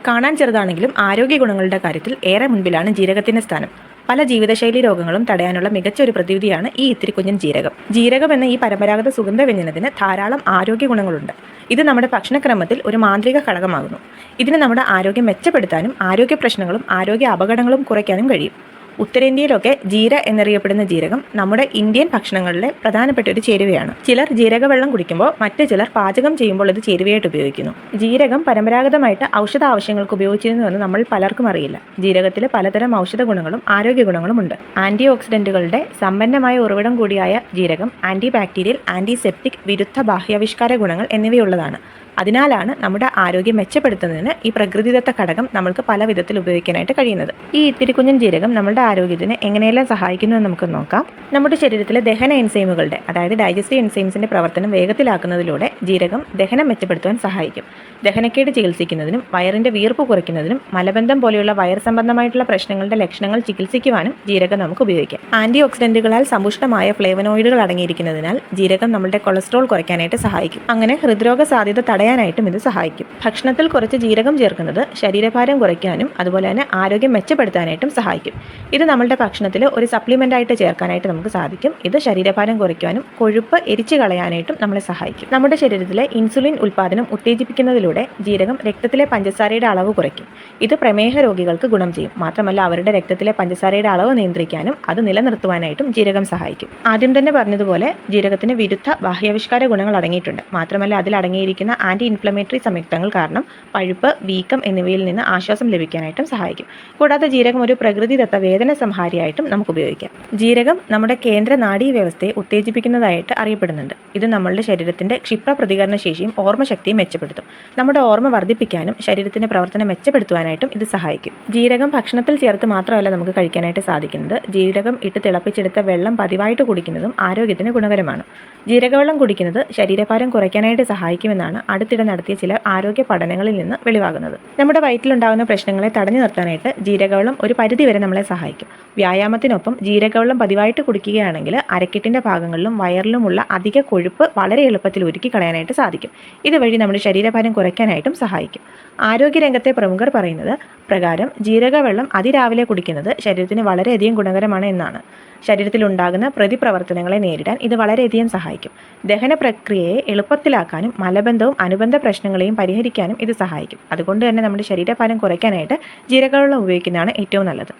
കാണാൻ ചെറുതാണെങ്കിലും ആരോഗ്യ ഗുണങ്ങളുടെ കാര്യത്തിൽ ഏറെ മുൻപിലാണ് ജീരകത്തിന്റെ സ്ഥാനം. പല ജീവിതശൈലി രോഗങ്ങളും തടയാനുള്ള മികച്ച ഒരു പ്രതിവിധിയാണ് ഈ ഇത്തിരി കുഞ്ഞൻ ജീരകം. ജീരകം എന്ന ഈ പരമ്പരാഗത സുഗന്ധവ്യഞ്ജനത്തിന് ധാരാളം ആരോഗ്യ ഗുണങ്ങളുണ്ട്. ഇത് നമ്മുടെ ഭക്ഷണക്രമത്തിൽ ഒരു മാന്ത്രിക ഘടകമാകുന്നു. ഇതിന് നമ്മുടെ ആരോഗ്യം മെച്ചപ്പെടുത്താനും ആരോഗ്യ പ്രശ്നങ്ങളും ആരോഗ്യ അപകടങ്ങളും കുറയ്ക്കാനും കഴിയും. ഉത്തരേന്ത്യയിലൊക്കെ ജീര എന്നറിയപ്പെടുന്ന ജീരകം നമ്മുടെ ഇന്ത്യൻ ഭക്ഷണങ്ങളിലെ പ്രധാനപ്പെട്ട ഒരു ചേരുവയാണ്. ചിലർ ജീരകവെള്ളം കുടിക്കുമ്പോൾ മറ്റു ചിലർ പാചകം ചെയ്യുമ്പോൾ ഇത് ചേരുവയായിട്ട് ഉപയോഗിക്കുന്നു. ജീരകം പരമ്പരാഗതമായിട്ട് ഔഷധ ആവശ്യങ്ങൾക്ക് ഉപയോഗിച്ചിരുന്നുവെന്ന് നമ്മൾ പലർക്കും അറിയില്ല. ജീരകത്തിൽ പലതരം ഔഷധ ഗുണങ്ങളും ആരോഗ്യ ഗുണങ്ങളും ഉണ്ട്. ആന്റി ഓക്സിഡന്റുകളുടെ സമ്പന്നമായ ഉറവിടം കൂടിയായ ജീരകം ആന്റി ബാക്ടീരിയൽ, ആന്റിസെപ്റ്റിക്, വിരുദ്ധ ബാഹ്യാവിഷ്കാര ഗുണങ്ങൾ എന്നിവയുള്ളതാണ്. അതിനാലാണ് നമ്മുടെ ആരോഗ്യം മെച്ചപ്പെടുത്തുന്നതിന് ഈ പ്രകൃതിദത്ത ഘടകം നമ്മൾക്ക് പല വിധത്തിൽ ഉപയോഗിക്കാനായിട്ട് കഴിയുന്നത്. ഈ ഇത്തിരി കുഞ്ഞൻ ജീരകം നമ്മുടെ ആരോഗ്യത്തിന് എങ്ങനെയെല്ലാം സഹായിക്കുന്നു എന്ന് നമുക്ക് നോക്കാം. നമ്മുടെ ശരീരത്തിലെ ദഹന എൻസൈമുകളുടെ, അതായത് ഡൈജസ്റ്റീവ് എൻസൈംസിന്റെ പ്രവർത്തനം വേഗത്തിലാക്കുന്നതിലൂടെ ജീരകം ദഹനം മെച്ചപ്പെടുത്തുവാൻ സഹായിക്കും. ദഹനക്കേട് ചികിത്സിക്കുന്നതിനും വയറിന്റെ വീർപ്പ് കുറയ്ക്കുന്നതിനും മലബന്ധം പോലെയുള്ള വയർ സംബന്ധമായിട്ടുള്ള പ്രശ്നങ്ങളുടെ ലക്ഷണങ്ങൾ ചികിത്സിക്കുവാനും ജീരകം നമുക്ക് ഉപയോഗിക്കാം. ആന്റി ഓക്സിഡന്റുകളാൽ സമ്പുഷ്ടമായ ഫ്ലേവനോയിഡുകൾ അടങ്ങിയിരിക്കുന്നതിനാൽ ജീരകം നമ്മുടെ കൊളസ്ട്രോൾ കുറയ്ക്കാനായിട്ട് സഹായിക്കും. അങ്ങനെ ഹൃദ്രോഗ സാധ്യത തടയാനായിട്ടും ഇത് സഹായിക്കും. ഭക്ഷണത്തിൽ കുറച്ച് ജീരകം ചേർക്കുന്നത് ശരീരഭാരം കുറയ്ക്കാനും അതുപോലെ തന്നെ ആരോഗ്യം മെച്ചപ്പെടുത്താനായിട്ടും സഹായിക്കും. ഇത് നമ്മളുടെ ഭക്ഷണത്തിൽ ഒരു സപ്ലിമെന്റ് ആയിട്ട് ചേർക്കാനായിട്ട് നമുക്ക് സാധിക്കും. ഇത് ശരീരഭാരം കുറയ്ക്കാനും കൊഴുപ്പ് എരിച്ചു കളയാനായിട്ടും നമ്മളെ സഹായിക്കും. നമ്മുടെ ശരീരത്തിലെ ഇൻസുലിൻ ഉൽപ്പാദനം ഉത്തേജിപ്പിക്കുന്നതിലൂടെ ജീരകം രക്തത്തിലെ പഞ്ചസാരയുടെ അളവ് കുറയ്ക്കും. ഇത് പ്രമേഹ രോഗികൾക്ക് ഗുണം ചെയ്യും. മാത്രമല്ല അവരുടെ രക്തത്തിലെ പഞ്ചസാരയുടെ അളവ് നിയന്ത്രിക്കാനും അത് നിലനിർത്തുവാനായിട്ടും ജീരകം സഹായിക്കും. ആദ്യം തന്നെ പറഞ്ഞതുപോലെ ജീരകത്തിന് വിരുദ്ധ ബാഹ്യാവിഷ്കാര ഗുണങ്ങൾ അടങ്ങിയിട്ടുണ്ട്. മാത്രമല്ല അതിൽ അടങ്ങിയിരിക്കുന്ന ആന്റി ഇൻഫ്ലമേറ്ററി സംയുക്തങ്ങൾ കാരണം പഴുപ്പ്, വീക്കം എന്നിവയിൽ നിന്ന് ആശ്വാസം ലഭിക്കാനായിട്ടും സഹായിക്കും. കൂടാതെ ജീരകം ഒരു പ്രകൃതിദത്ത വേദന സംഹാരിയായിട്ടും നമുക്ക് ഉപയോഗിക്കാം. ജീരകം നമ്മുടെ കേന്ദ്ര നാഡീ വ്യവസ്ഥയെ ഉത്തേജിപ്പിക്കുന്നതായിട്ട് അറിയപ്പെടുന്നുണ്ട്. ഇത് നമ്മളുടെ ശരീരത്തിന്റെ ക്ഷിപ്ര പ്രതികരണ ശേഷിയും ഓർമ്മശക്തിയും മെച്ചപ്പെടുത്തും. നമ്മുടെ ഓർമ്മ വർദ്ധിപ്പിക്കാനും ശരീരത്തിന്റെ പ്രവർത്തനം മെച്ചപ്പെടുത്തുവാനായിട്ടും ഇത് സഹായിക്കും. ജീരകം ഭക്ഷണത്തിൽ ചേർത്ത് മാത്രമല്ല നമുക്ക് കഴിക്കാനായിട്ട് സാധിക്കുന്നത്. ജീരകം ഇട്ട് തിളപ്പിച്ചെടുത്ത വെള്ളം പതിവായിട്ട് കുടിക്കുന്നതും ആരോഗ്യത്തിന് ഗുണകരമാണ്. ജീരകവെള്ളം കുടിക്കുന്നത് ശരീരഭാരം കുറയ്ക്കാനായിട്ട് സഹായിക്കുമെന്നാണ് അടുത്തിടെ നടത്തിയ ചില ആരോഗ്യ പഠനങ്ങളിൽ നിന്ന് വെളിവാകുന്നത്. നമ്മുടെ വയറ്റിലുണ്ടാകുന്ന പ്രശ്നങ്ങളെ തടഞ്ഞു നിർത്താനായിട്ട് ജീരകവെള്ളം ഒരു പരിധിവരെ നമ്മളെ സഹായിക്കും. വ്യായാമത്തിനൊപ്പം ജീരകവെള്ളം പതിവായിട്ട് കുടിക്കുകയാണെങ്കിൽ അരക്കെട്ടിന്റെ ഭാഗങ്ങളിലും വയറിലുമുള്ള അധിക കൊഴുപ്പ് വളരെ എളുപ്പത്തിൽ ഉരുക്കി കളയാനായിട്ട് സാധിക്കും. ഇതുവഴി നമ്മുടെ ശരീരഭാരം കുറയ്ക്കാനായിട്ടും സഹായിക്കും. ആരോഗ്യരംഗത്തെ പ്രമുഖർ പറയുന്നത് പ്രകാരം ജീരകവെള്ളം അതിരാവിലെ കുടിക്കുന്നത് ശരീരത്തിന് വളരെയധികം ഗുണകരമാണ് എന്നാണ്. ശരീരത്തിലുണ്ടാകുന്ന പ്രതിപ്രവർത്തനങ്ങളെ നേരിടാൻ ഇത് വളരെയധികം സഹായിക്കും. ദഹന പ്രക്രിയയെ എളുപ്പത്തിലാക്കാനും മലബന്ധവും അനുബന്ധ പ്രശ്നങ്ങളെയും പരിഹരിക്കാനും ഇത് സഹായിക്കും. അതുകൊണ്ട് തന്നെ നമ്മുടെ ശരീരഭാരം കുറയ്ക്കാനായിട്ട് ജീരകവെള്ളം ഉപയോഗിക്കുന്നതാണ് ഏറ്റവും നല്ലത്.